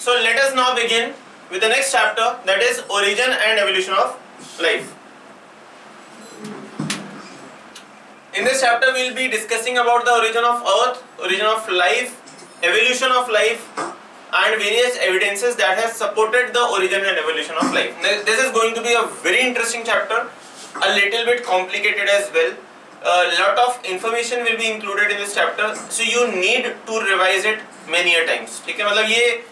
So let us now begin with the next chapter, that is origin and evolution of life. In this chapter we will be discussing about the origin of earth, origin of life, evolution of life and various evidences that has supported the origin and evolution of life. This is going to be a very interesting chapter, a little bit complicated as well. A lot of information will be included in this chapter, so you need to revise it many a times. ठीक है, मतलब ये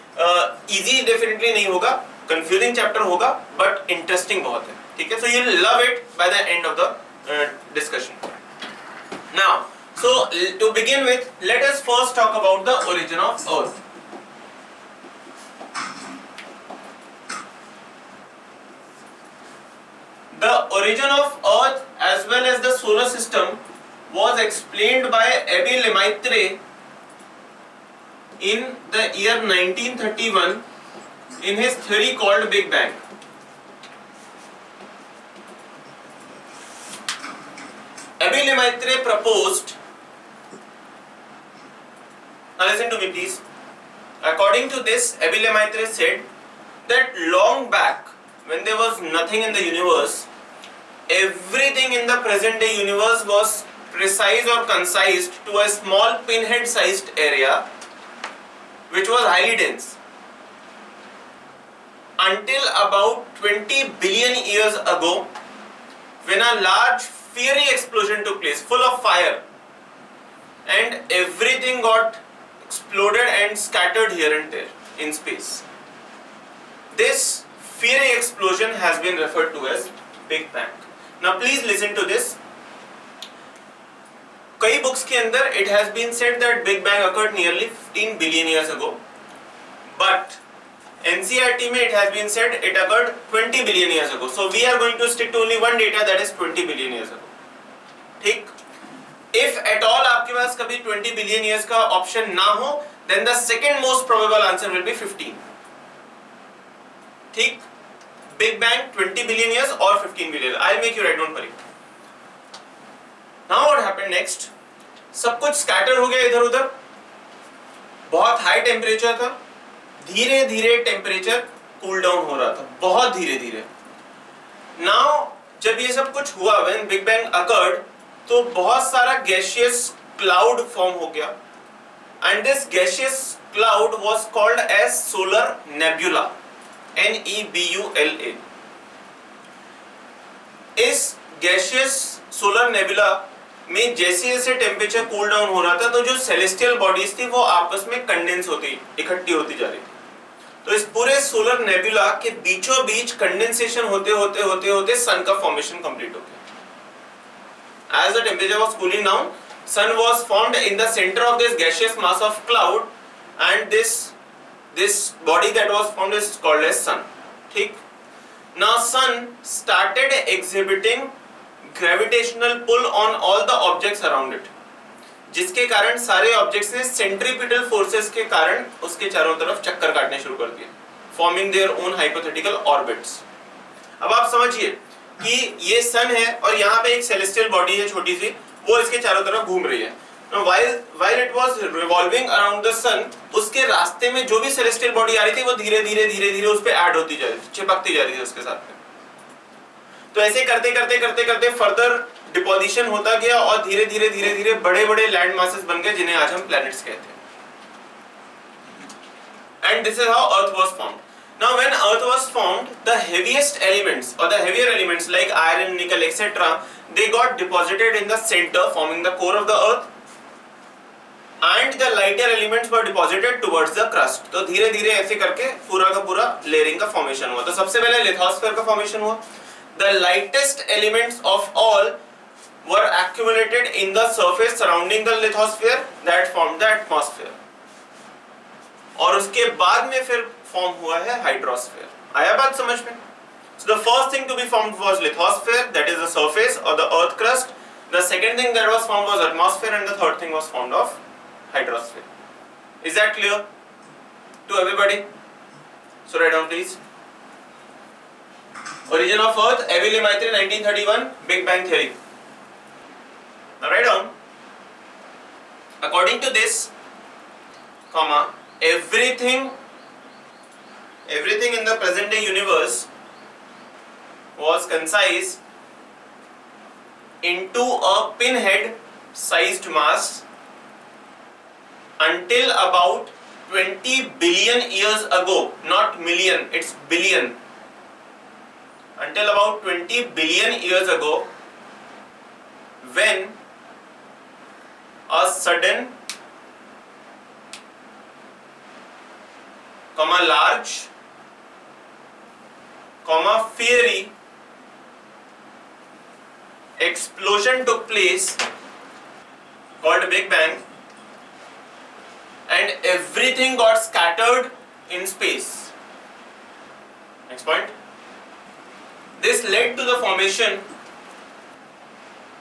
easy definitely नहीं होगा, confusing chapter होगा, but interesting बहुत है. ठीक है, so you will love it by the end of the discussion. Now, so to begin with, let us first talk about the origin of earth. The origin of earth as well as the solar system was explained by Abbe Lemaitre in the year 1931 in his theory called Big Bang. Abbe Lemaitre proposed, now listen to me please, according to this, Abbe Lemaitre said that long back when there was nothing in the universe, everything in the present day universe was precise or concised to a small pinhead sized area which was highly dense. Until about 20 billion years ago, when a large fiery explosion took place, full of fire, and everything got exploded and scattered here and there in space. This fiery explosion has been referred to as Big Bang. Now please listen to this. कई books के अंदर it has been said that Big Bang occurred nearly 15 billion years ago, but NCERT में it has been said it occurred 20 billion years ago. So we are going to stick to only one data, that is 20 billion years ago. ठीक? If at all आपके पास कभी 20 billion years का option ना हो, then the second most probable answer will be 15. ठीक? Big Bang 20 billion years or 15 billion. I'll make you write, don't worry. Now what happened next? सब कुछ scatter हो गया इधर उधर, बहुत high temperature था, धीरे धीरे temperature cool down हो रहा था, बहुत धीरे धीरे. Now जब ये सब कुछ हुआ, when Big Bang occurred, तो बहुत सारा gaseous cloud form हो गया, and this gaseous cloud was called as solar nebula. NEBULA. इस गैसियस सोलर नेबुला में जैसे जैसे टेम्परेचर कूल डाउन हो रहा था, तो जो सेलेस्टियल बॉडीज थी वो आपस में कंडेंस होती, इकट्ठी होती जा रही थी. तो इस पूरे सोलर नेबुला के बीचों बीच कंडेंसेशन होते होते होते होते सन का फॉर्मेशन कंप्लीट हो गया. As the temperature was cooling down, sun was formed in the centre of this gaseous mass of cloud, and this body that was formed is called as sun. ठीक? Now sun started exhibiting gravitational pull on all the objects around it, जिसके कारण सारे objects ने centripetal forces के कारण उसके चारों तरफ चक्कर काटने शुरू कर दिए, forming their own hypothetical orbits. अब आप समझिए कि ये sun है और यहाँ पे एक celestial body है छोटी सी, वो इसके चारों तरफ घूम रही है. Now, while it was revolving around the sun, उसके रास्ते में जो भी celestial body आ रही थी वो धीरे धीरे धीरे धीरे उस पे ऐड होती जा रही थी, चिपकती जा रही थी उसके साथ में. तो ऐसे करते करते करते करते फर्दर डिपोजिशन होता गया और धीरे धीरे धीरे धीरे बड़े बड़े लैंड मासेस बन गए जिन्हें आज हम प्लैनेट्स कहते हैं. And this is how Earth was formed. Now when Earth was formed, the heaviest elements or the heavier elements like iron, nickel, etc., they got deposited in the center, forming the core of the Earth. And the lighter elements were deposited towards the crust. तो धीरे धीरे ऐसे करके पूरा का पूरा layering का formation हुआ. तो सबसे पहले लिथोस्फीयर का फॉर्मेशन हुआ. The lightest elements of all were accumulated in the surface surrounding the lithosphere that formed the atmosphere. और उसके बाद में फिर फॉर्म हुआ है हाइड्रोस्फीयर. आया बात समझ में? So the first thing to be formed was lithosphere, that is the surface or the earth crust. The second thing that was formed was atmosphere, and the third thing was formed of hydrosphere. Is that clear to everybody? So write down please. Origin of Earth, Abbe Lemaitre 1931, Big Bang theory. Now write down. According to this, everything everything in the present day universe was concised into a pinhead sized mass until about 20 billion years ago, not million, it's billion. Until about 20 billion years ago, when a sudden, large, fiery explosion took place called Big Bang, and everything got scattered in space. Next point. This led to the formation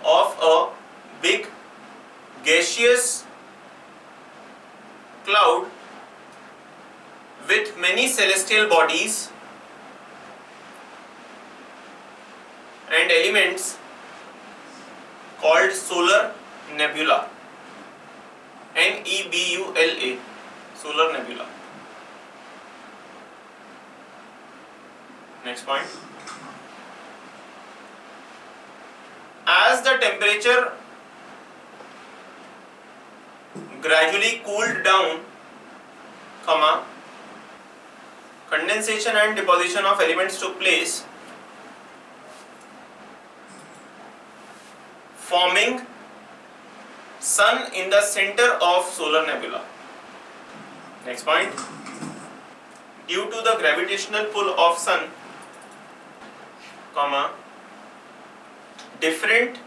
of a big gaseous cloud with many celestial bodies and elements called solar nebula. Nebula, solar nebula. Next point. As the temperature gradually cooled down, condensation and deposition of elements took place, forming Sun in the center of solar nebula. Next point. Due to the gravitational pull of Sun, different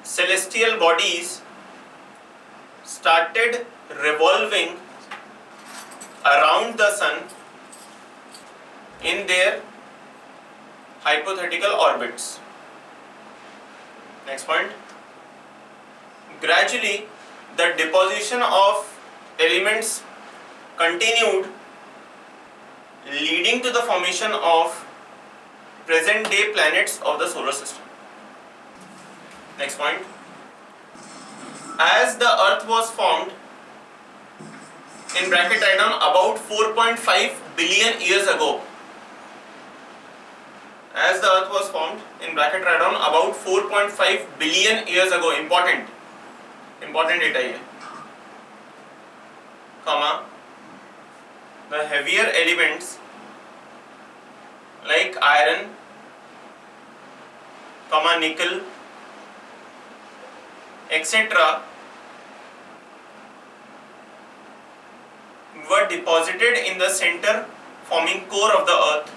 celestial bodies started revolving around the Sun in their hypothetical orbits. Next point. Gradually, the deposition of elements continued, leading to the formation of present day planets of the solar system. Next point. As the Earth was formed, in bracket write down about 4.5 billion years ago. As the Earth was formed, in bracket write down about 4.5 billion years ago. Important data here. The heavier elements like iron, nickel, etc. were deposited in the center, forming core of the Earth,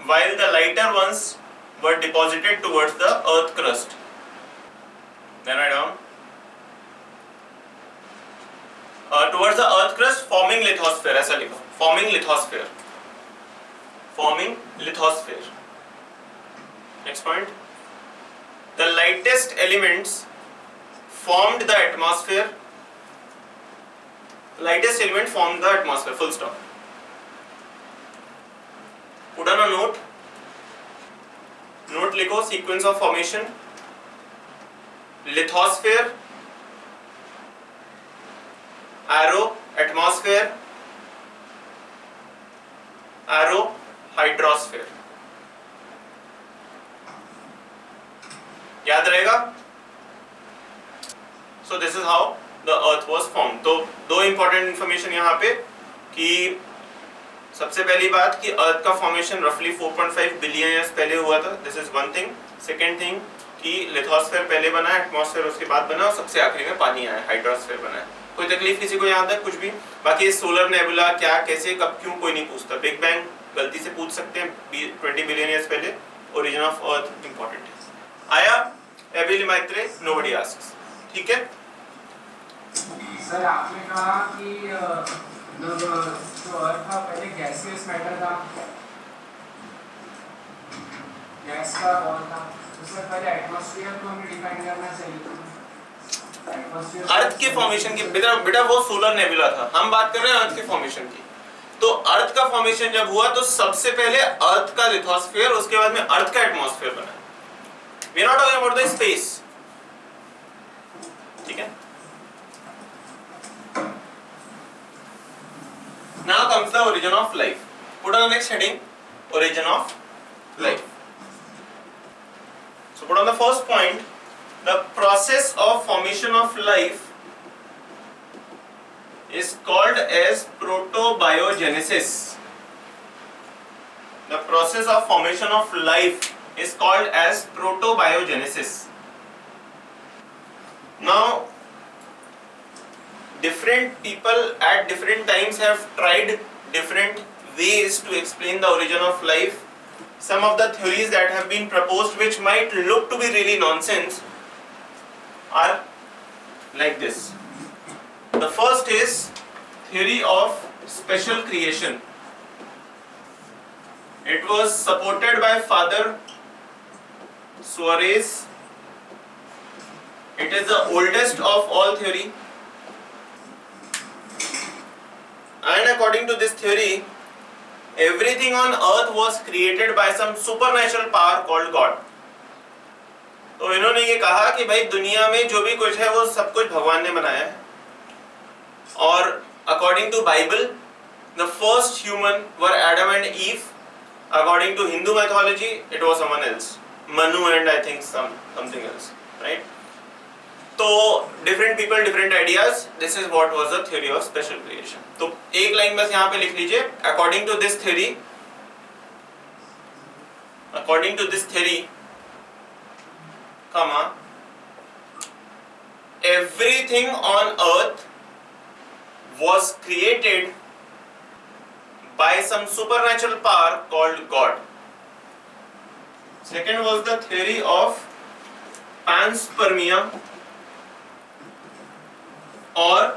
while the lighter ones were deposited towards the Earth crust. Then write down towards the Earth crust, forming lithosphere. ऐसा लिखो, forming lithosphere. Next point. The lightest elements formed the atmosphere. Lightest element formed the atmosphere. Full stop. Put on a note. Note लिखो, sequence of formation. Lithosphere, arrow atmosphere, arrow hydrosphere. याद रहेगा? So this is how the Earth was formed. तो दो important information यहाँ पे कि सबसे पहली बात कि Earth का formation roughly 4.5 billion years पहले हुआ था. This is one thing. Second thing कि लिथोस्फीयर पहले बना, एटमॉस्फेयर उसके बाद बना और सबसे आखिरी में पानी आया, हाइड्रोस्फीयर बना है. कोई तकलीफ किसी को याद है कुछ भी? बाकी सोलर नेबुला क्या, कैसे, कब, क्यों कोई नहीं पूछता. बिग बैंग गलती से पूछ सकते हैं 20 बिलियन ईयर्स पहले. ओरिजिन ऑफ अर्थ इंपॉर्टेंट है. आया एबिली मैत्रे, नोबडी आस्क्स. ठीक है सर. आपने कहा कि जो अर्थ था पहले गैसियस मैटर था, गैस का बॉल था, उससे पहले एटमॉस्फेयर को हमें डिफाइन करना चाहिए. अर्थ के फॉर्मेशन की बेटा वो सोलर नेबुला था. हम बात कर रहे हैं अर्थ के फॉर्मेशन की. तो अर्थ का फॉर्मेशन जब हुआ तो सबसे पहले अर्थ का लिथोस्फीयर, उसके बाद में अर्थ का एटमॉस्फेयर बना. We are not talking about the space. ठीक है. Now comes the the origin of life. Put on the next heading, origin of life. So put on the first point, the process of formation of life is called as protobiogenesis. The process of formation of life is called as protobiogenesis. Now, different people at different times have tried different ways to explain the origin of life. Some of the theories that have been proposed, which might look to be really nonsense, are like this. The first is theory of special creation. It was supported by Father Suarez. It is the oldest of all theory. And according to this theory, everything on earth was created by some supernatural power called God. तो इन्होंने ये कहा कि भाई दुनिया में जो भी कुछ है वो सब कुछ भगवान ने बनाया है. और according to Bible, the first human were Adam and Eve. According to Hindu mythology, it was someone else, Manu and I think something else, right? तो different people, different ideas. This is what was the theory of special creation. तो एक line बस यहाँ पे लिख लीजिए. According to this theory, comma, everything on earth was created by some supernatural power called God. Second was the theory of panspermia, or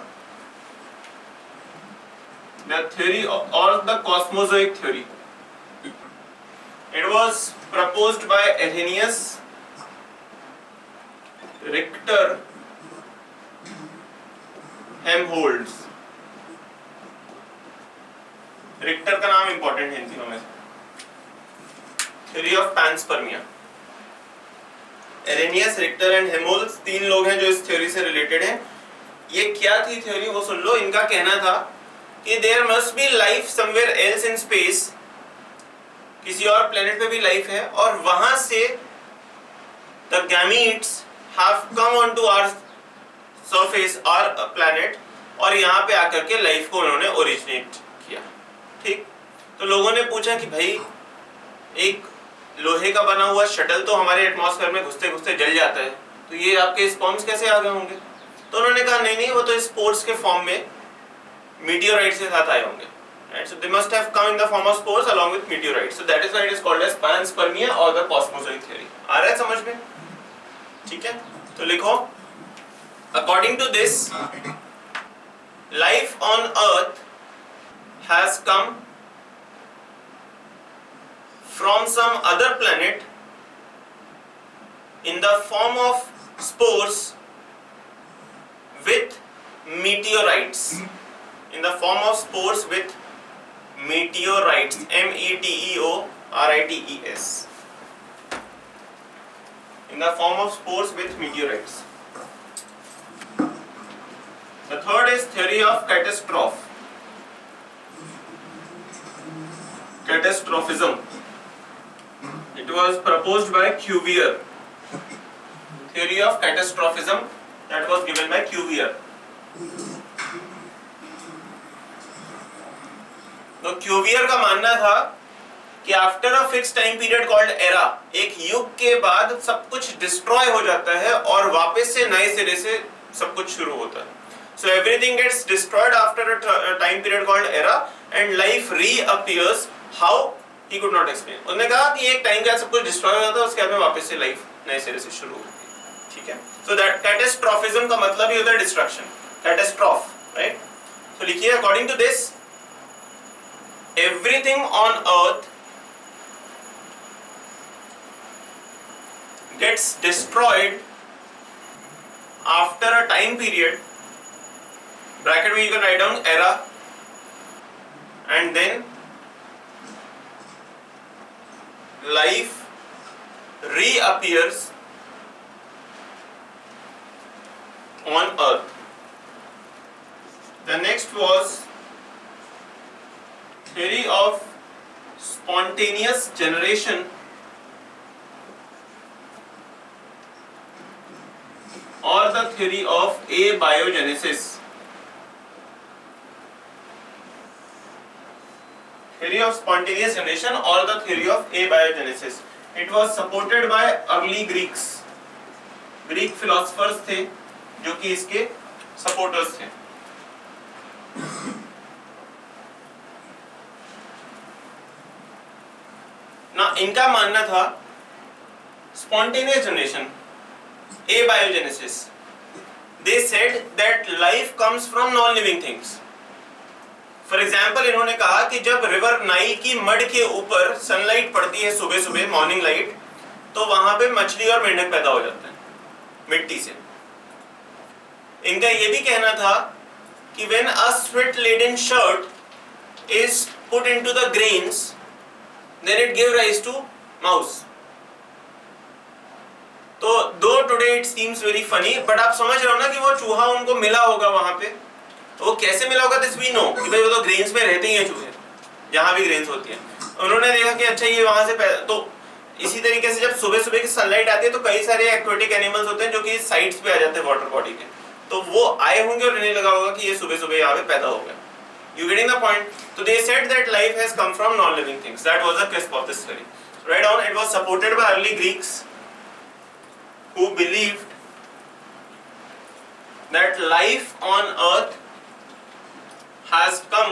the theory or the cosmozoic theory. It was proposed by Arrhenius, Richter, Helmholtz. Richter का नाम important है इन तीनों में. Theory of panspermia. Arrhenius, Richter and Helmholtz तीन लोग हैं जो इस थ्योरी से रिलेटेड हैं. ये क्या थी थ्योरी वो सुन लो. इनका कहना था कि there must be life somewhere else in space. किसी और प्लेनेट पे भी लाइफ है और वहां से the gametes have come on to our surface और प्लेनेट, और यहाँ पे आकर के लाइफ को उन्होंने ओरिजिनेट किया. ठीक. तो लोगों ने पूछा कि भाई एक लोहे का बना हुआ शटल तो हमारे एटमॉस्फेयर में घुसते घुसते जल जाता है, तो ये आपके स्पर्म्स कैसे आ गए होंगे? तो उन्होंने कहा नहीं, वो तो स्पोर्स के फॉर्म में मीटियोराइट्स के साथ आए होंगे. Right? So they must have come in the form of spores along with meteorites. So that is why it is called as panspermia or the cosmozoic theory. आ रहा है समझ में? ठीक है. तो लिखो, according to this, life on earth has come from some other planet in the form of spores with meteorites. In the form of spores with meteorites. meteorites. In the form of spores with meteorites. The third is theory of catastrophe. Catastrophism. It was proposed by Cuvier. Theory of catastrophism that was given by Cuvier. तो Cuvier का मानना था कि after a fix time period called era, एक युग के बाद सब कुछ डिस्ट्रॉय हो जाता है और वापस से नए सिरे से सब कुछ शुरू होता है. So everything gets destroyed after a time period called era and life reappears. How? He could not explain. उन्होंने कहा कि एक टाइम के बाद सब कुछ डिस्ट्रॉय हो जाता है, उसके बाद में वापस से लाइफ नए सिरे से शुरू होती है. ठीक है. So that catastrophism का मतलब ही होता है डिस्ट्रक्शन. Catastrophe, right? So लिखिए, according to this, everything on earth gets destroyed after a time period, bracket में you can write down era, and then life reappears on earth. The next was theory of spontaneous generation or the theory of abiogenesis. Theory of spontaneous generation or the theory of abiogenesis. It was supported by early Greeks. Greek philosophers थे जो कि इसके supporters थे. ना इनका मानना था spontaneous generation, abiogenesis. They said that life comes from non-living things. For example इन्होंने कहा कि जब रिवर नाइल की मड के ऊपर सनलाइट पड़ती है सुबह सुबह मॉर्निंग लाइट, तो वहां पे मछली और मेंढक पैदा हो जाते हैं मिट्टी से. इनका ये भी कहना था कि when a sweat laden shirt is put into the grains then it give rise to mouse. तो though today it seems very funny, but आप समझ रहे हो ना कि वो चूहा उनको मिला होगा वहां पे. तो वो कैसे मिला होगा, दिस वी नो कि भाई वो तो ग्रेन्स में रहते ही हैं चूहे, जहां भी ग्रेन्स होती हैं. उन्होंने देखा कि अच्छा ये वहां से तो इसी तरीके से जब सुबह सुबह की सनलाइट आती है तो कई सारे एक्वेटिक एनिमल्स होते हैं जो कि साइड्स पे आ जाते हैं वाटर बॉडी के, तो वो आए होंगे और इन्हें लगा होगा कि ये सुबह सुबह यहाँ पे पैदा हो गया. You getting the point? तो they said that life has come from non living things. That was the crisp of this theory. Right on. It was supported by early Greeks who believed that life on earth has come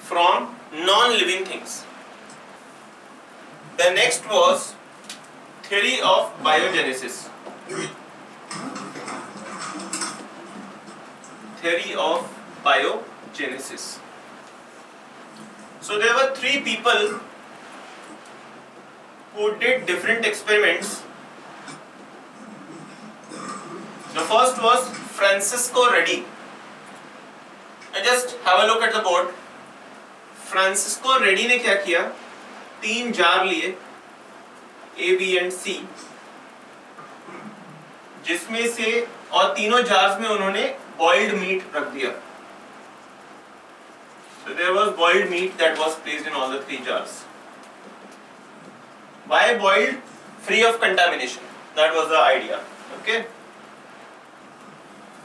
from non-living things. The next was theory of biogenesis. Theory of biogenesis. So there were three people who did different experiments. The first was Francisco Redi. Just have a look at the board. Francisco Redi ने क्या किया, 3 jar लिए A, B and C, जिसमें से और तीनों jars में उन्होंने boiled meat रख दिया. So there was boiled meat that was placed in all the 3 jars. Why boiled? Free of contamination. That was the idea. Okay.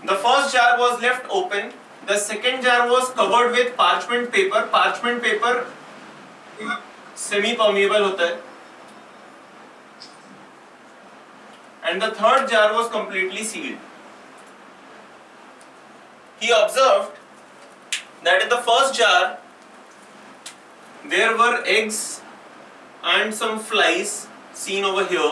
The first jar was left open. The second jar was covered with parchment paper. Parchment paper semi-permeable होता है. And the third jar was completely sealed. He observed that in the first jar there were eggs and some flies seen over here.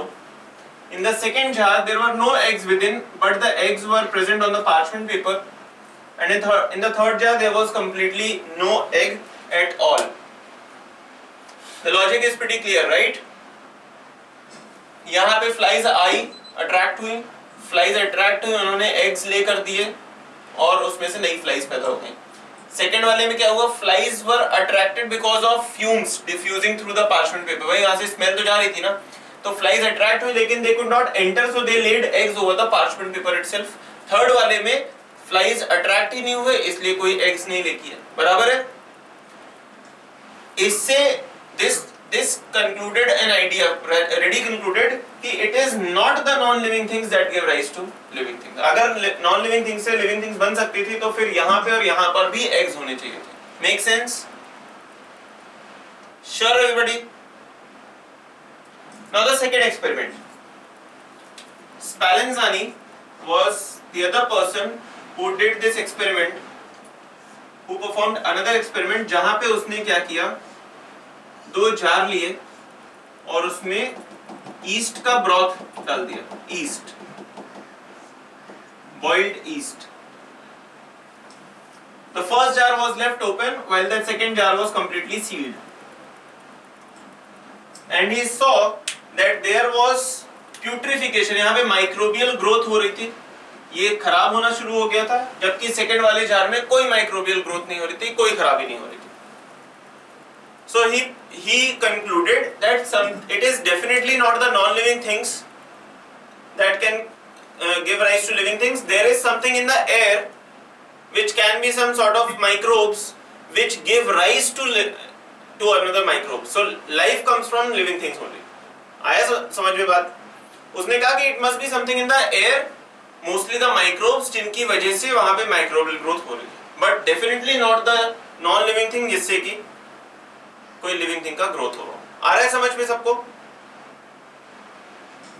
In the second jar there were no eggs within, but the eggs were present on the parchment paper. And in the third jar there was completely no egg at all. The logic is pretty clear, right? यहाँ पे flies आई, attract हुई, flies attract हुई, उन्होंने eggs ले कर दिए और उसमें से नई flies पैदा हो गई. सेकेंड वाले में क्या हुआ, flies were attracted because of fumes diffusing through the parchment paper. भाई यहाँ से स्मेल तो जा रही थी ना, तो फ्लाइज अट्रैक्ट हुई लेकिन they could not enter, so they laid eggs over the parchment paper itself. Third वाले में फ्लाइज अट्रैक्ट ही नहीं हुए, इसलिए कोई एग्स नहीं लेके आए. बराबर है. इससे this concluded an idea. Redi concluded कि it is not the non-living things that give rise to living things. अगर non-living things से living things बन सकती थी तो फिर यहाँ पे और यहाँ पर भी eggs होने चाहिए थे. Make sense? Sure everybody? Now the second experiment. Spallanzani was the other person who did this experiment, who performed another experiment जहाँ पे उसने क्या किया, 2 जार लिए और उसमें ईस्ट का ब्रॉथ डाल दिया. East, boiled east. The first jar was left open while the second jar was completely sealed. And he saw that there was putrefaction. यहाँ पे माइक्रोबियल ग्रोथ हो रही थी, ये खराब होना शुरू हो गया था, जबकि सेकेंड वाले जार में कोई माइक्रोबियल ग्रोथ नहीं हो रही थी, कोई खराबी नहीं हो रही थी. So he concluded that it is definitely not the non-living things that can give rise to living things. There is something in the air which can be some sort of microbes which give rise to another microbe. So life comes from living things only. आया समझ में बात? उसने कहा कि it must be something in the air, mostly the microbes जिनकी वजह से वहाँ पे microbial growth हो रही है, but definitely not the non-living thing जिससे कि कोई living thing का growth हो रहा हो. आ रहा है समझ में सबको?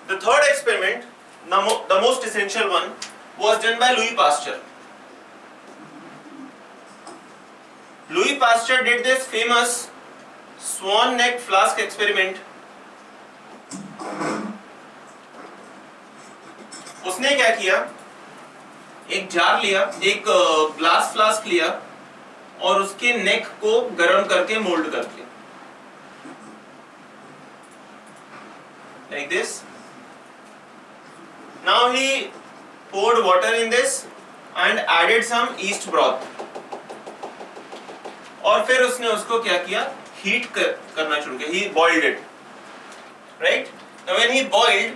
The third experiment, the most essential one, was done by Louis Pasteur. Louis Pasteur did this famous swan neck flask experiment. उसने क्या किया, एक जार लिया, एक ग्लास फ्लास्क लिया और उसके नेक को गर्म करके मोल्ड कर दिया, like this. Now he poured water in this and added some yeast broth. और फिर उसने उसको क्या किया, हीट करना शुरू किया. He boiled it, right? Now when he boiled,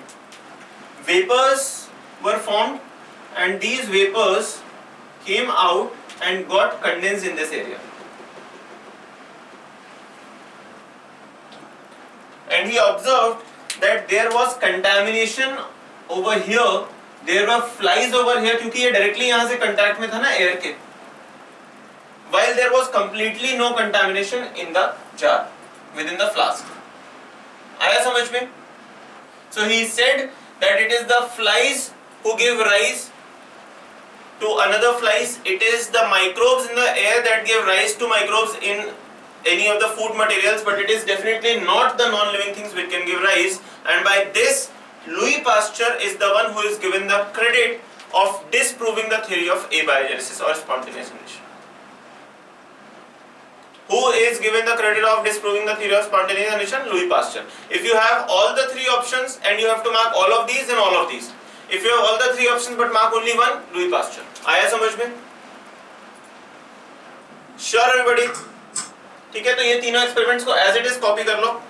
vapors were formed and these vapors came out and got condensed in this area. And he observed that there was contamination over here, there were flies over here क्योंकि ये directly यहाँ से contact में था ना air के, while there was completely no contamination in the jar within the flask. आया समझ में? So he said that it is the flies who give rise to another flies. It is the microbes in the air that give rise to microbes in any of the food materials, but it is definitely not the non-living things which can give rise. And by this, Louis Pasteur is the one who is given the credit of disproving the theory of abiogenesis or spontaneous generation. Who is given the credit of disproving the theory of spontaneous generation? Louis Pasteur. If you have all the three options and you have to mark all of these and all of these. If you have all the three options but mark only one, Louis Pasteur. आया समझ में? Sure everybody? ठीक है, तो ये तीनों experiments को as it is copy कर लो.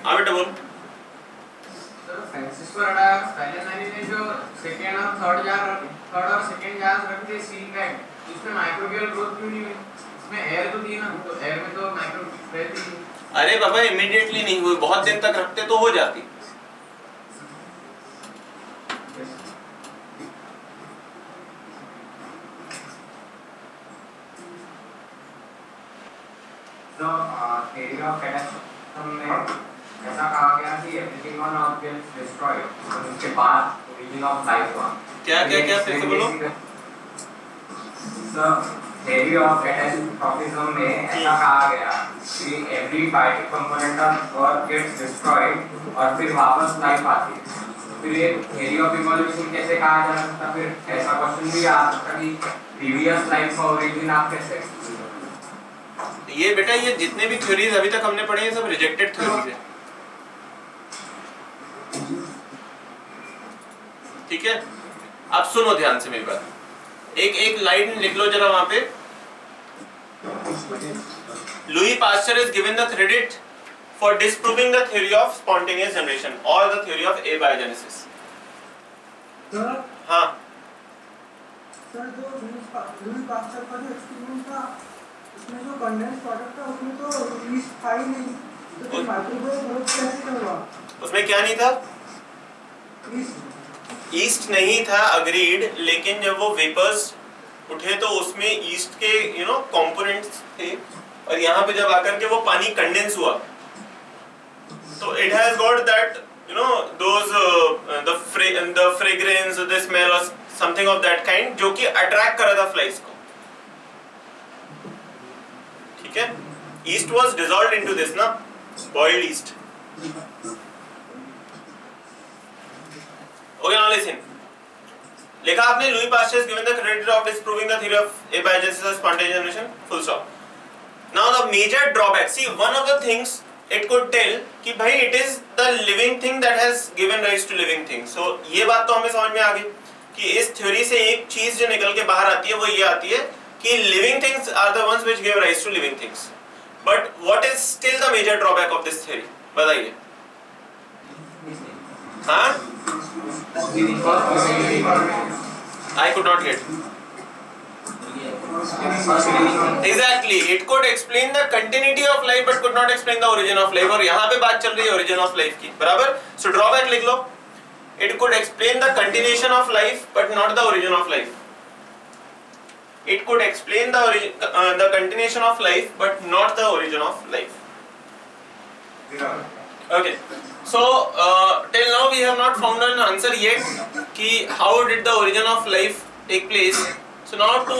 हाँ बेटा बोल. फ्रांसिस बराड़ा पहले मैंने ने जो सेकेंड और थर्ड और सेकेंड जार रख दिए सील पैक, उसमें माइक्रोबियल ग्रोथ क्यों नहीं हुई? इसमें एयर तो थी ना, तो एयर में तो माइक्रो रहती है. अरे बाबा इमीडिएटली नहीं हुई, बहुत दिन तक रखते तो हो जाती. तो theory of catastrophe में ऐसा कहा गया कि everything on earth gets destroyed, और उसके बाद origin of life हुआ. क्या फिर से बोलो. So theory of catastrophism में ऐसा कहा गया कि every vital component of earth gets destroyed और फिर वापस लाइफ आती है. फिर ये theory of evolution कैसे कहा जा सकता? फिर ऐसा क्वेश्चन भी आ सकता कि previous life का origin आप कैसे? ये बेटा ये जितने भी थ्योरीज अभी तक हमने पढ़े हैं सब रिजेक्टेड थ्योरीज है. ठीक है, अब सुनो ध्यान से मेरी बात. एक लाइन लिख लो जरा वहां पे. Louis Pasteur is given the credit for disproving the theory of spontaneous generation or the theory of abiogenesis. Sir हाँ सर जो लुई पास्चर का जो एक्सपेरिमेंट था उसमें जो कंडेंस प्रोडक्ट था उसमें तो ईस्ट था ही नहीं, तो फिर माइक्रोवेव ग्रोथ कैसे हुआ? उसमें क्या नहीं था? ईस्ट ईस्ट नहीं था, अग्रीड. लेकिन जब वो वेपर्स उठे तो उसमें ईस्ट के कंपोनेंट्स थे, और यहाँ पे जब आकर के वो पानी कंडेंस हुआ तो it has got that those the fragrance, the smell और समथिंग ऑफ दैट काइंड, जो कि अट्रैक्ट कर रहा था फ्लाइज को. ठीक है, yeast was dissolved into this ना, boiled yeast. Okay, now listen. लिखा आपने Louis Pasteur is given the credit of disproving the theory of abiogenesis or spontaneous generation. Full stop. Now the major drawback. See, one of the things it could tell कि भाई it is the living thing that has given rise to living things. So ये बात तो हमें समझ में आ गई कि इस थ्योरी से एक चीज जो निकल के बाहर आती है वो ये आती है कि living things are the ones which give rise to living things. But what is still the major drawback of this theory? बताइए. हाँ? I could not get. Exactly. It could explain the continuity of life but could not explain the origin of life. और यहाँ पे बात चल रही है origin of life की. बराबर? So drawback लिख लो. It could explain the continuation of life but not the origin of life. It could explain the continuation of life but not the origin of life. Okay. So till now we have not found an answer yet कि how did the origin of life take place. So now to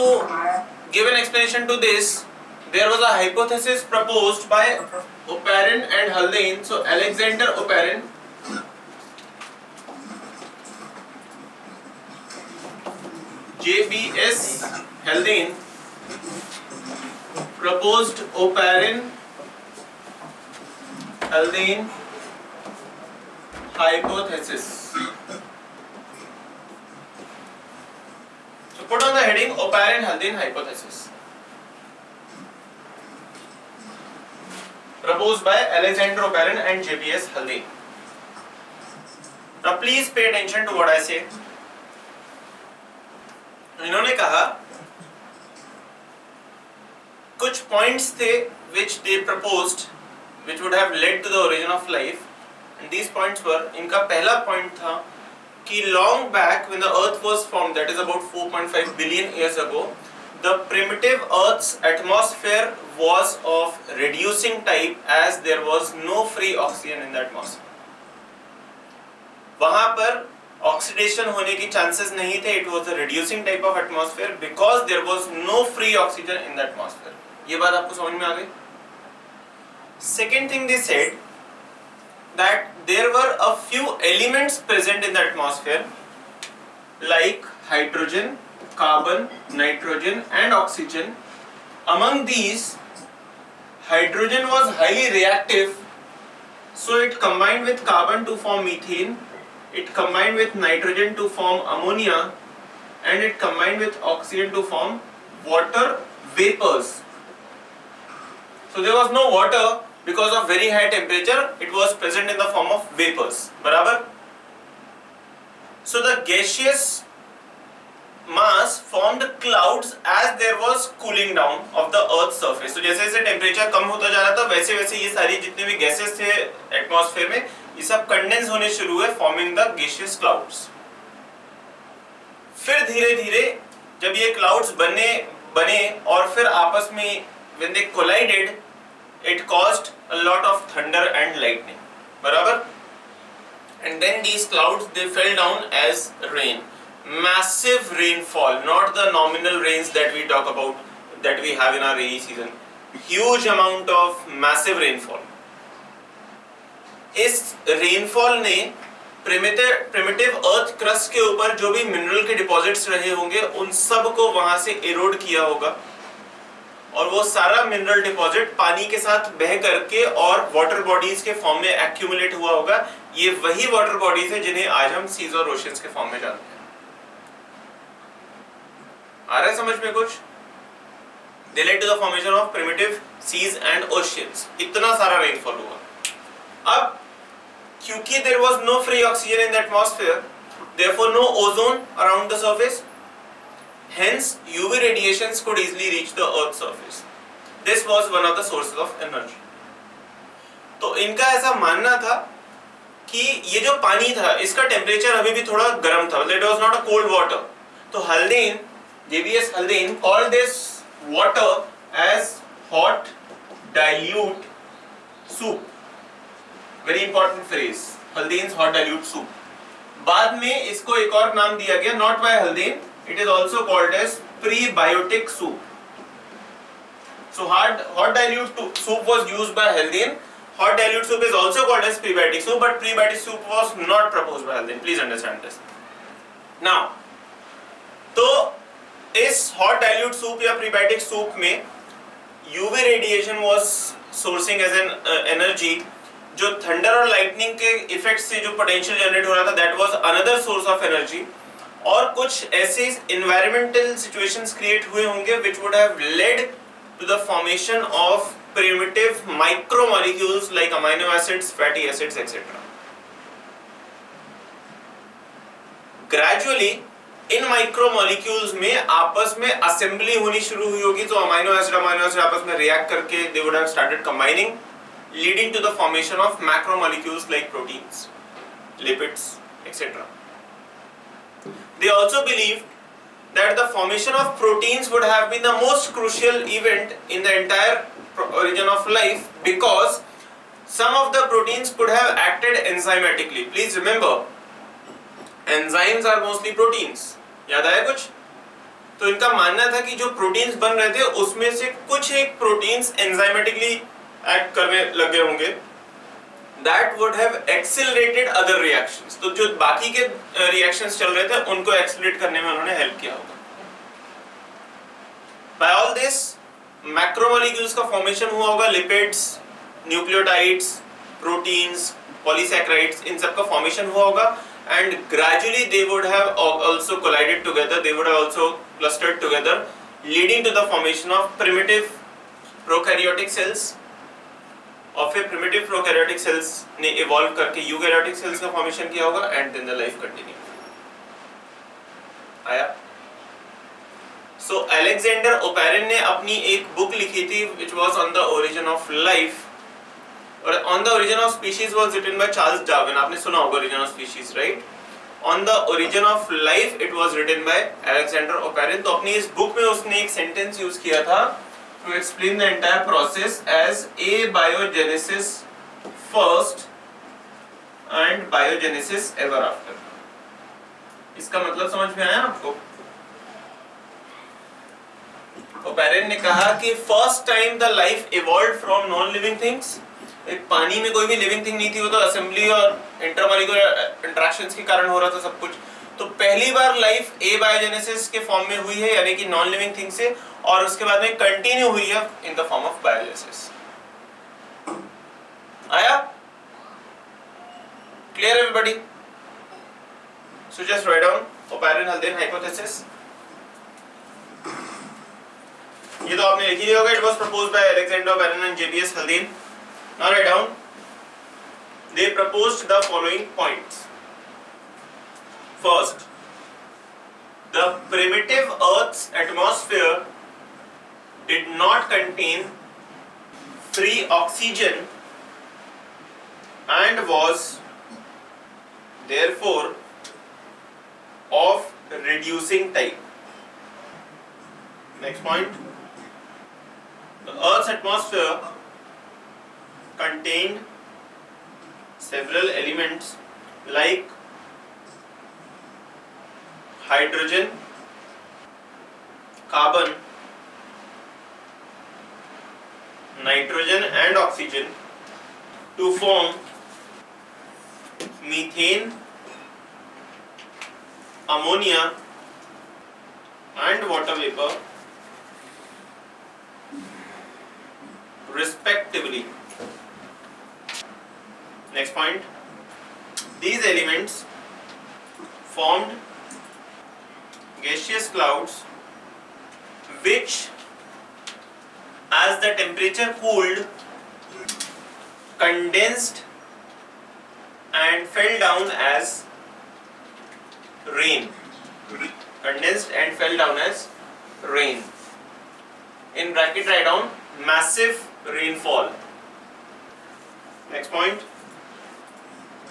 give an explanation to this, there was a hypothesis proposed by Oparin and Haldane. So Alexander Oparin JBS Haldane proposed Oparin Haldane hypothesis. So put on the heading Oparin Haldane hypothesis. Proposed by Alexander Oparin and JBS Haldane. Now please pay attention to what I say. इन्होंने कहा कुछ points थे which they proposed which would have led to the origin of life, and these points were, इनका पहला point था कि long back when the earth was formed, that is about 4.5 billion years ago, the primitive earth's atmosphere was of reducing type as there was no free oxygen in the atmosphere. वहाँ पर oxidation होने की chances नहीं थे. It was a reducing type of atmosphere because there was no free oxygen in the atmosphere. ये बात आपको समझ में आ गई? Second thing they said that there were a few elements present in the atmosphere like hydrogen, carbon, nitrogen and oxygen. Among these, hydrogen was highly reactive, so it combined with carbon to form methane, it combined with nitrogen to form ammonia, and it combined with oxygen to form water vapors. So there was no water because of very high temperature, it was present in the form of vapors. बराबर? So the gaseous mass formed clouds as there was cooling down of the earth's surface. So जैसे जैसे temperature कम होता जा रहा था वैसे वैसे ये सारी जितने भी गैसेस थे एटमॉस्फेयर में ये सब कंडेंस होने शुरू हुए, फॉर्मिंग द गैसियस क्लाउड्स. फिर धीरे धीरे जब ये क्लाउड्स बने और फिर आपस में when they collided, it caused a lot of thunder and lightning. बराबर? And then these clouds they fell down as rain. Massive rainfall, not the nominal rains that we talk about, that we have in our rainy season. Huge amount of massive rainfall. इस rainfall ने primitive earth crust के ऊपर जो भी mineral के deposits रहे होंगे उन सब को वहां से erode किया होगा और वो सारा मिनरल डिपॉजिट पानी के साथ बह करके और वाटर बॉडीज के फॉर्म में एक्यूमुलेट हुआ होगा. ये वही वाटर बॉडीज है जिन्हें आज हम सीज और ओशियंस के फॉर्म में जानते हैं. आ रहा है समझ में कुछ? They led to the formation of primitive seas and oceans. इतना सारा रेनफॉल हुआ. अब क्योंकि there was no free oxygen in the atmosphere, therefore no ozone around the surface. Hence, UV radiations could easily reach the Earth's surface. This was one of the sources of energy. तो इनका ऐसा मानना था कि ये जो पानी था इसका टेम्परेचर अभी भी थोड़ा गर्म था. It was not a cold water. तो Haldane, JBS Haldane called this water as hot dilute soup. Very important phrase. Haldane's hot dilute soup. बाद में इसको एक और नाम दिया गया, not by Haldane. It is also called as prebiotic soup. So hot dilute soup was used by Haldane. Hot dilute soup is also called as prebiotic soup, but prebiotic soup was not proposed by Haldane. Please understand this. Now, तो इस hot dilute soup या prebiotic soup में UV radiation was sourcing as an energy. जो thunder और lightning के effects से जो potential generate हो रहा था, that was another source of energy. और कुछ ऐसे environmental situations create हुए होंगे which would have led to the formation of primitive micromolecules like amino acids, fatty acids, etc. Gradually in micromolecules में आपस में असेंबली होनी शुरू हुई होगी, तो अमीनो एसिड आपस में रिएक्ट करके they would have started combining, leading to the formation of macromolecules like proteins, lipids, etc. They also believed that the formation of proteins would have been the most crucial event in the entire origin of life because some of the proteins could have acted enzymatically. Please remember, enzymes are mostly proteins. याद आया कुछ? तो इनका मानना था कि जो proteins बन रहे थे उसमें से कुछ एक प्रोटीन्स एंजाइमेटिकली एक्ट करने लगे होंगे, that would have accelerated other reactions. तो जो बाकी के reactions चल रहे थे उनको accelerate करने में उन्होंने help किया होगा. By all this, macromolecules का formation हुआ होगा, lipids, nucleotides, proteins, polysaccharides, इन सब का formation हुआ होगा, and gradually they would have also collided together, they would have also clustered together, leading to the formation of primitive prokaryotic cells. और फिर primitive prokaryotic cells ने evolve करके eukaryotic cells का formation किया होगा, and then the life continue. आया? So Alexander Oparin ने अपनी एक book लिखी थी which was on the origin of life, और on the origin of species was written by Charles Darwin. आपने सुना होगा origin of species, right? On the origin of life it was written by Alexander Oparin. तो अपनी इस book में उसने एक sentence use किया था to explain the entire process as abiogenesis first and biogenesis ever after. इसका मतलब समझ में आया आपको? Oparin ने कहा कि first time the life evolved from non-living things. एक पानी में कोई भी living thing नहीं थी, वो तो assembly और intermolecular interactions के कारण हो रहा था सब कुछ. तो पहली बार लाइफ एबायोजेनेसिस के फॉर्म में हुई है, यानी कि नॉन लिविंग थिंग से, और उसके बाद में कंटिन्यू हुई है in the form of biogenesis. आया? Clear everybody? So just write down Oparin Haldane hypothesis. ये तो आपने लिख ही लिया होगा. It was proposed by Alexander Oparin and JBS Haldane. Now write down. They proposed the following points. First, the primitive Earth's atmosphere did not contain free oxygen and was therefore of reducing type. Next point, the Earth's atmosphere contained several elements like hydrogen, carbon, nitrogen and oxygen to form methane, ammonia and water vapor respectively. Next point, these elements formed gaseous clouds which, as the temperature cooled, condensed and fell down as rain. Condensed and fell down as rain. In bracket write down massive rainfall. Next point,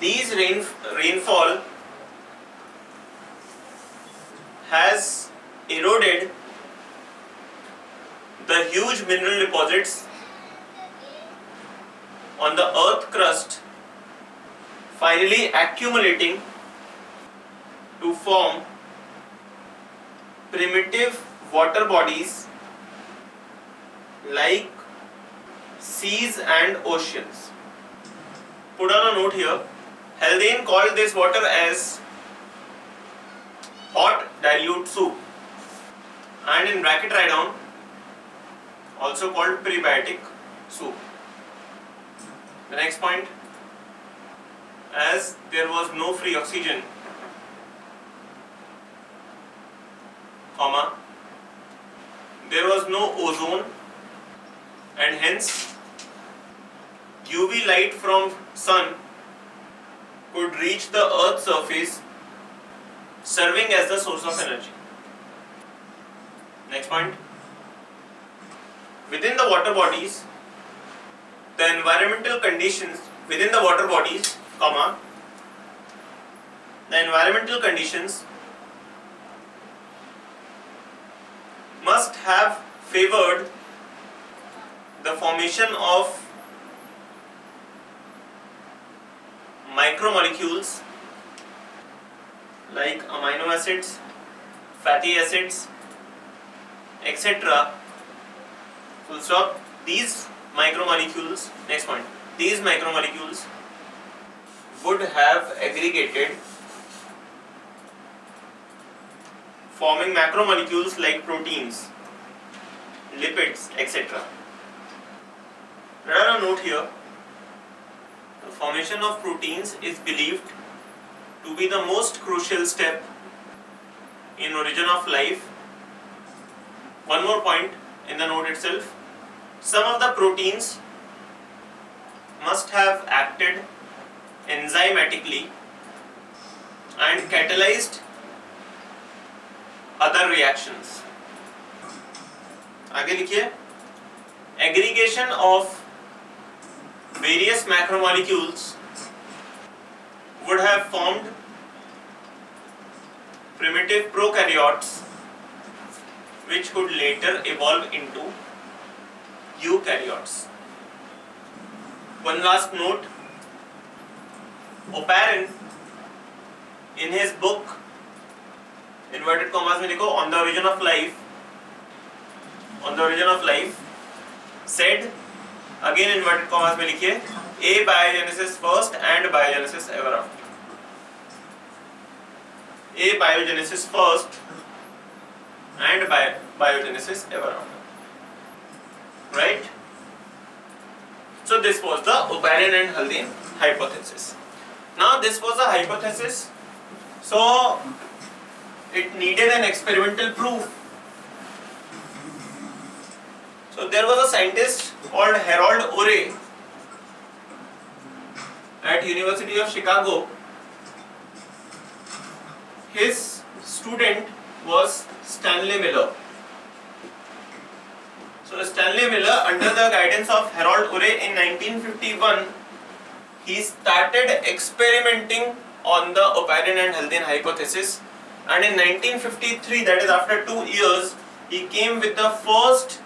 these rainfall has eroded the huge mineral deposits on the earth crust, finally accumulating to form primitive water bodies like seas and oceans. Put on a note here, Haldane called this water as hot dilute soup, and in bracket write down also called prebiotic soup. The next point, as there was no free oxygen, there was no ozone and hence UV light from sun could reach the earth's surface, serving as the source of energy. Next point. Within the water bodies, the environmental conditions within the water bodies, the environmental conditions must have favored the formation of micromolecules like amino acids, fatty acids, etc. Full stop. These macromolecules, next point, these macromolecules would have aggregated, forming macromolecules like proteins, lipids, etc. Rather note here, the formation of proteins is believed to be the most crucial step in origin of life. One more point in the note itself, some of the proteins must have acted enzymatically and catalyzed other reactions. आगे लिखिए, aggregation of various macromolecules would have formed primitive prokaryotes which could later evolve into eukaryotes. One last note, Oparin in his book inverted commas में लिखो on the origin of life said, again inverted commas में लिखिए, abiogenesis first and biogenesis ever after. Abiogenesis first and biogenesis ever after. Right? So this was the Oparin and Haldane hypothesis. Now this was a hypothesis, so it needed an experimental proof. So there was a scientist called Harold Urey at University of Chicago. His student was Stanley Miller. So Stanley Miller, under the guidance of Harold Urey in 1951, he started experimenting on the Oparin and Haldane hypothesis, and in 1953, that is after 2 years, he came with the first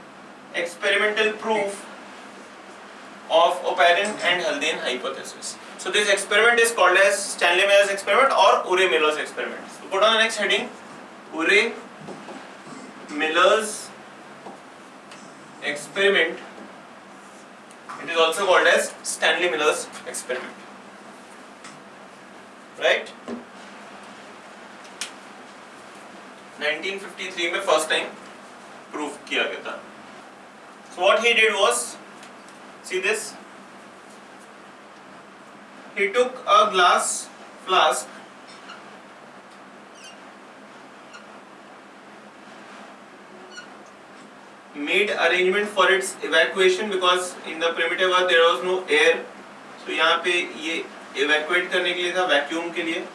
experimental proof of Oparin and Haldane hypothesis. So this experiment is called as Stanley Miller's experiment or Urey-Miller's experiment. So put on the next heading, Urey-Miller's experiment. It is also called as Stanley Miller's experiment. Right? 1953 में first time proof किया गया था. So what he did was, see this, he took a glass flask, made arrangement for its evacuation because in the primitive earth there was no air, so यहाँ पे ये evacuate करने के लिए था, vacuum के लिए.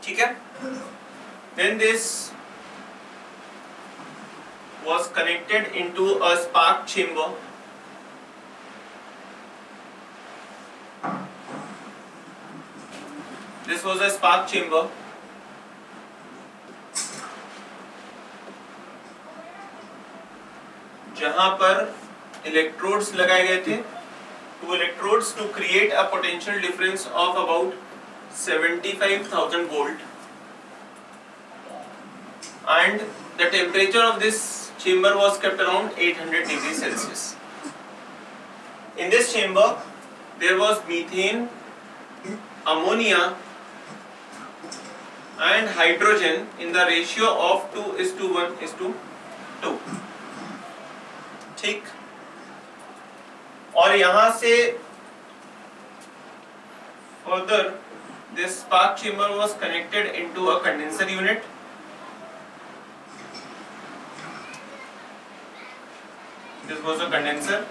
ठीक है? Then this was connected into a spark chamber. This was a spark chamber. जहां पर इलेक्ट्रोड्स लगाए गए थे, 2 electrodes to create a potential difference of about 75,000 volt, and the temperature of this chamber was kept around 800 degrees Celsius. In this chamber there was methane, ammonia and hydrogen in the ratio of 2:1:2. ठीक, और यहाँ से further this spark chamber was connected into a condenser unit This was a condenser.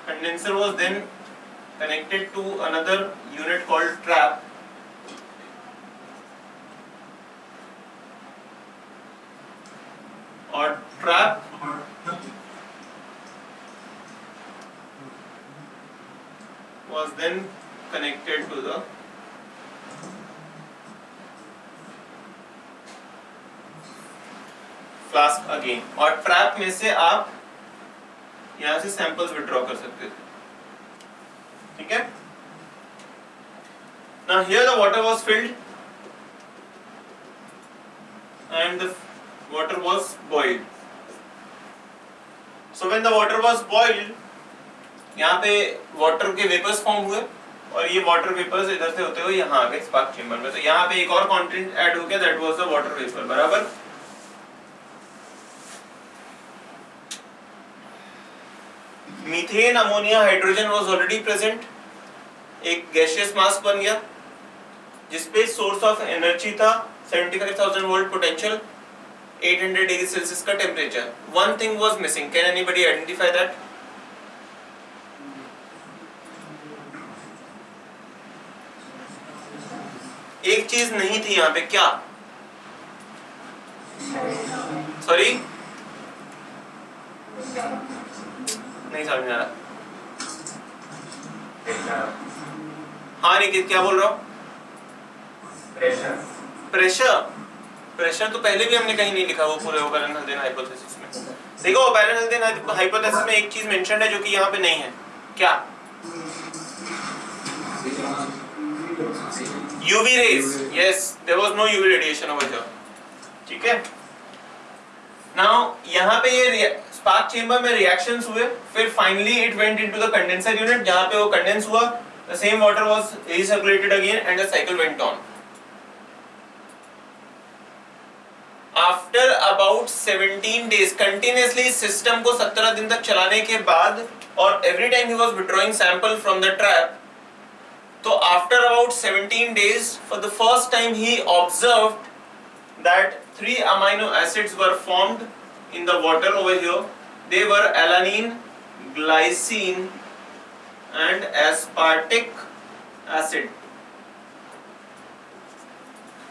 Condenser was then connected to another unit called trap. Or trap was then connected to the flask again, और trap में से आप यहां से samples withdraw कर सकते थे, ठीक है। Now here the water was filled and the water was boiled. So when the water was boiled, यहाँ पे वाटर के वेपर्स फॉर्म हुए और ये वाटर वेपर्स इधर से होते हुए यहाँ आ गए स्पार्क चेंबर में। तो यहाँ पे एक और कंटेंट ऐड हो गया, that was the water vapour, बराबर। Methane ammonia hydrogen was already present, एक गैसियस मास बन गया जिसपे सोर्स ऑफ एनर्जी था 75,000 वोल्ट पोटेंशियल, 800 डिग्री सेल्सियस का temperature. One thing was missing, can anybody identify that? एक चीज नहीं थी यहाँ पे, क्या? सॉरी, नहीं समझ में आ रहा। हाँ निकित, क्या बोल रहा हूँ? प्रेशर। प्रेशर, प्रेशर तो पहले भी हमने कहीं नहीं लिखा वो पूरे ओपेरन-हल्डेन हाइपोथेसिस में। देखो ओपेरन-हल्डेन हाइपोथेसिस में एक चीज मेंशन्ड है जो कि यहाँ पे नहीं है, क्या? UV rays, yes, there was no UV radiation over here, ठीक है। Now यहाँ पे ये स्पार्क चेंबर में रिएक्शंस हुए, फिर finally it went into the condenser unit जहाँ पे वो कंडेंस हुआ, the same water was recirculated again and the cycle went on. After about 17 days continuously system को 17 दिन तक चलाने के बाद, और every time he was withdrawing sample from the trap, तो after about 17 days for the first time he observed that 3 amino acids were formed in the water over here. They were alanine, glycine and aspartic acid.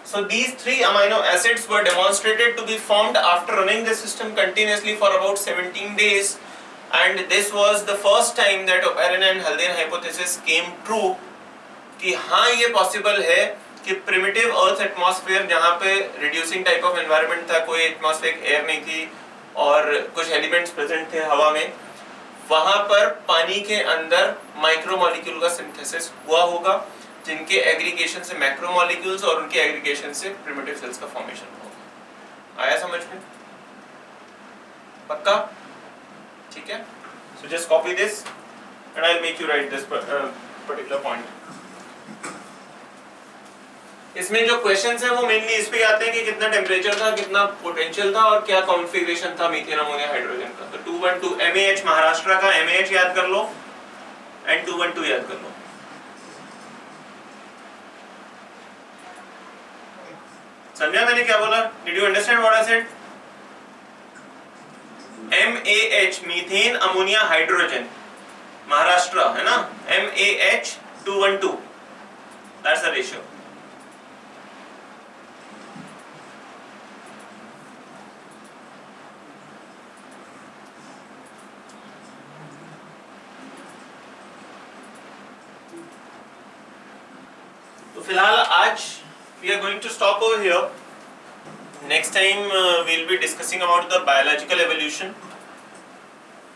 So these 3 amino acids were demonstrated to be formed after running the system continuously for about 17 days, and this was the first time that Oparin and Haldane hypothesis came true कि हाँ ये possible है कि primitive earth atmosphere जहाँ पे reducing type of environment था, कोई atmospheric air नहीं थी और कुछ एलिमेंट्स प्रेजेंट थे हवा में, वहाँ पर पानी के अंदर माइक्रोमोलिक्यूल का सिंथेसिस हुआ होगा जिनके एग्रीगेशन से मैक्रोमोलिक्यूल्स और उनके एग्रीगेशन से प्रिमिटिव सेल्स का फॉर्मेशन होगा। आया समझ में? पक्का? ठीक है। So just copy this and I'll make you write this particular point. इसमें जो क्वेश्चंस हैं वो मेनली इस पे आते हैं कि कितना टेम्परेचर था, कितना पोटेंशियल था और क्या कॉन्फ़िगरेशन था मीथेन अमोनिया हाइड्रोजन का। तो 212 MAH महाराष्ट्र का MAH याद कर लो एंड 212 याद कर लो। समझा मैंने क्या बोला? Did you understand what I said? MAH methane ammonia hydrogen Maharashtra है ना, MAH 212, दैट्स द रेशियो। तो फिलहाल आज we are going to stop over here. Next time we'll be discussing about the biological evolution.